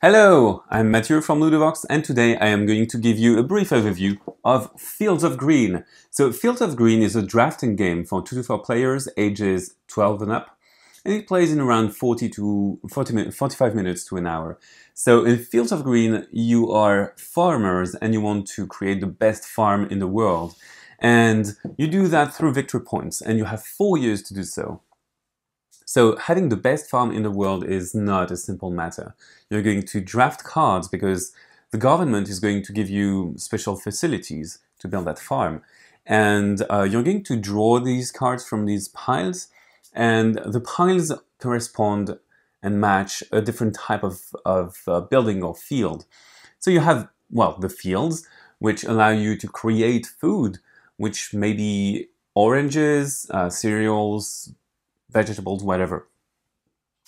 Hello, I'm Mathieu from Ludovox, and today I am going to give you a brief overview of Fields of Green. So Fields of Green is a drafting game for 2 to 4 players ages 12 and up, and it plays in around 45 minutes to an hour. So in Fields of Green, you are farmers and you want to create the best farm in the world. And you do that through victory points, and you have 4 years to do so. So having the best farm in the world is not a simple matter. You're going to draft cards because the government is going to give you special facilities to build that farm. And you're going to draw these cards from these piles, and the piles correspond and match a different type of building or field. So you have, well, the fields, which allow you to create food, which may be oranges, cereals, vegetables, whatever.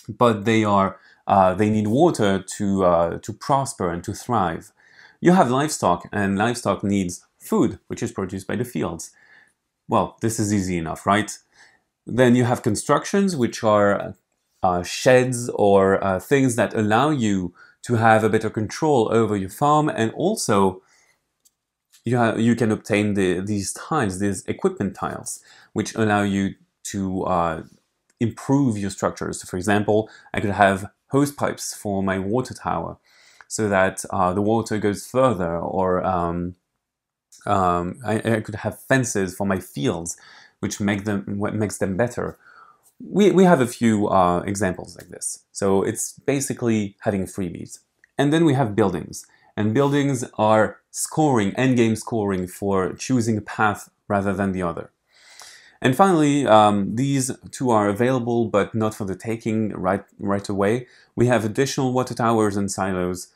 But they need water to prosper and to thrive. You have livestock, and livestock needs food, which is produced by the fields. Well, this is easy enough, right? Then you have constructions, which are sheds or things that allow you to have a better control over your farm, and also you can obtain these tiles, these equipment tiles, which allow you to improve your structures. So for example, I could have hose pipes for my water tower so that the water goes further, or I could have fences for my fields, which makes them better. We have a few examples like this. So it's basically having freebies. And then we have buildings. And buildings are scoring, endgame scoring for choosing a path rather than the other. And finally, these two are available, but not for the taking right away. We have additional water towers and silos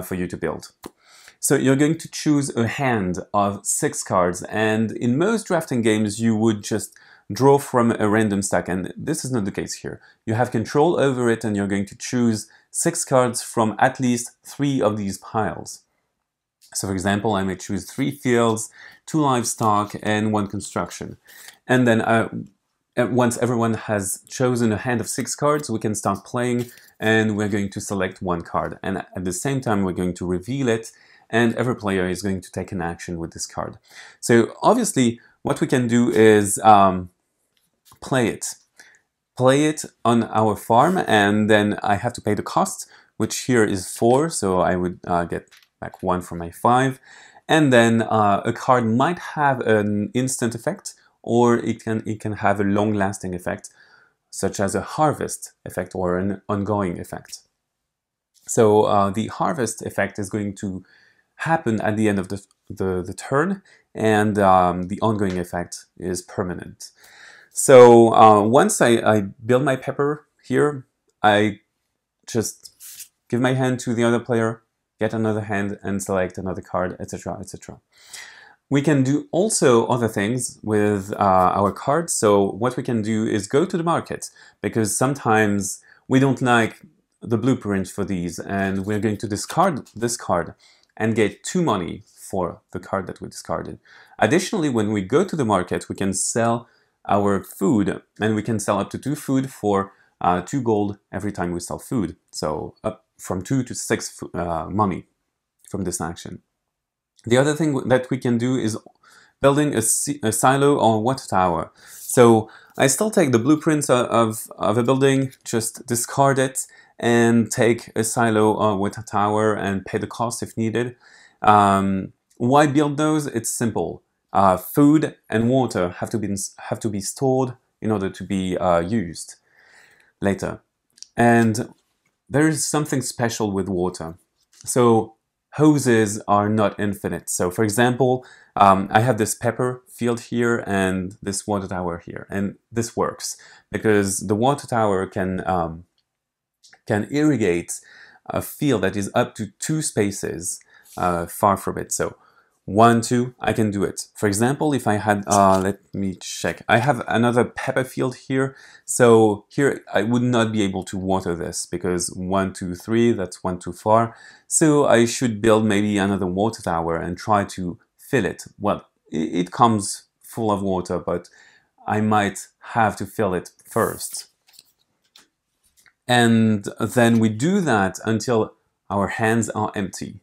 for you to build. So you're going to choose a hand of 6 cards, and in most drafting games you would just draw from a random stack, and this is not the case here. You have control over it, and you're going to choose 6 cards from at least 3 of these piles. So for example, I may choose 3 fields, 2 livestock, and 1 construction. And then once everyone has chosen a hand of 6 cards, we can start playing, and we're going to select 1 card. And at the same time, we're going to reveal it, and every player is going to take an action with this card. So obviously, what we can do is play it. Play it on our farm, and then I have to pay the cost, which here is 4, so I would get back 1 from my 5. And then a card might have an instant effect, or it can have a long-lasting effect, such as a harvest effect or an ongoing effect. So the harvest effect is going to happen at the end of the turn, and the ongoing effect is permanent. So once I build my pepper here, I just give my hand to the other player, get another hand, and select another card, etc., etc. We can do also other things with our cards. So what we can do is go to the market, because sometimes we don't like the blueprint for these, and we're going to discard this card and get 2 money for the card that we discarded. Additionally, when we go to the market, we can sell our food, and we can sell up to 2 food for 2 gold every time we sell food. So up from 2 to 6 money from this action. The other thing that we can do is building a silo or water tower. So I still take the blueprints of a building, just discard it, and take a silo or water tower and pay the cost if needed. Why build those? It's simple. Food and water have to be stored in order to be used later. And there is something special with water. So hoses are not infinite. So for example, I have this pepper field here and this water tower here, and this works because the water tower can irrigate a field that is up to 2 spaces far from it. So 1, 2, I can do it. For example, if I had, let me check. I have another pepper field here. So here I would not be able to water this because 1, 2, 3, that's 1 too far. So I should build maybe another water tower and try to fill it. Well, it comes full of water, but I might have to fill it first. And then we do that until our hands are empty.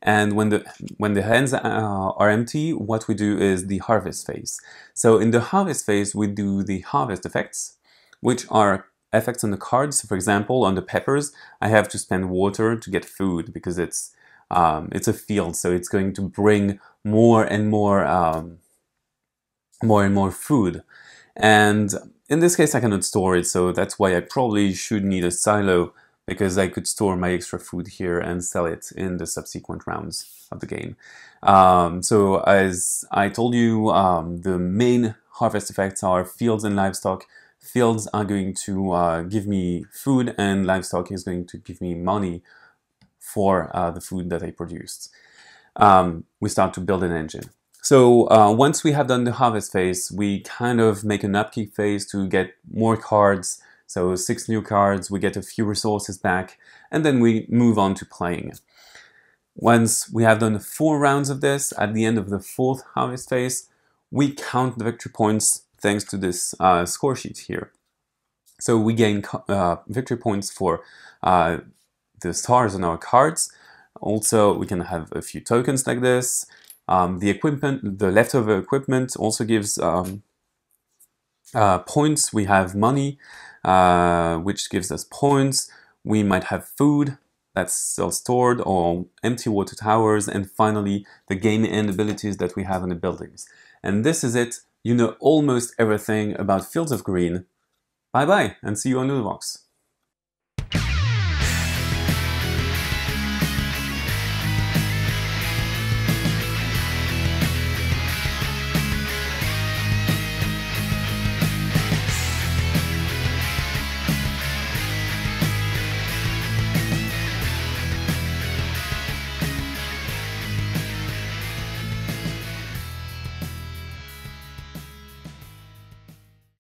And when the hands are empty, what we do is the harvest phase. So in the harvest phase, we do the harvest effects, which are effects on the cards. For example, on the peppers, I have to spend water to get food because it's a field, so it's going to bring more and more food. And in this case, I cannot store it, so that's why I probably should need a silo, because I could store my extra food here and sell it in the subsequent rounds of the game. So as I told you, the main harvest effects are fields and livestock. Fields are going to give me food, and livestock is going to give me money for the food that I produced. We start to build an engine. So once we have done the harvest phase, we kind of make an upkeep phase to get more cards. So 6 new cards, we get a few resources back, and then we move on to playing. Once we have done 4 rounds of this, at the end of the 4th harvest phase, we count the victory points thanks to this score sheet here. So we gain victory points for the stars on our cards. Also, we can have a few tokens like this. The equipment, the leftover equipment also gives points. We have money, which gives us points. We might have food that's still stored, or empty water towers, and finally the game end abilities that we have in the buildings. And this is it. You know almost everything about Fields of Green. Bye bye, and see you on Noodlebox.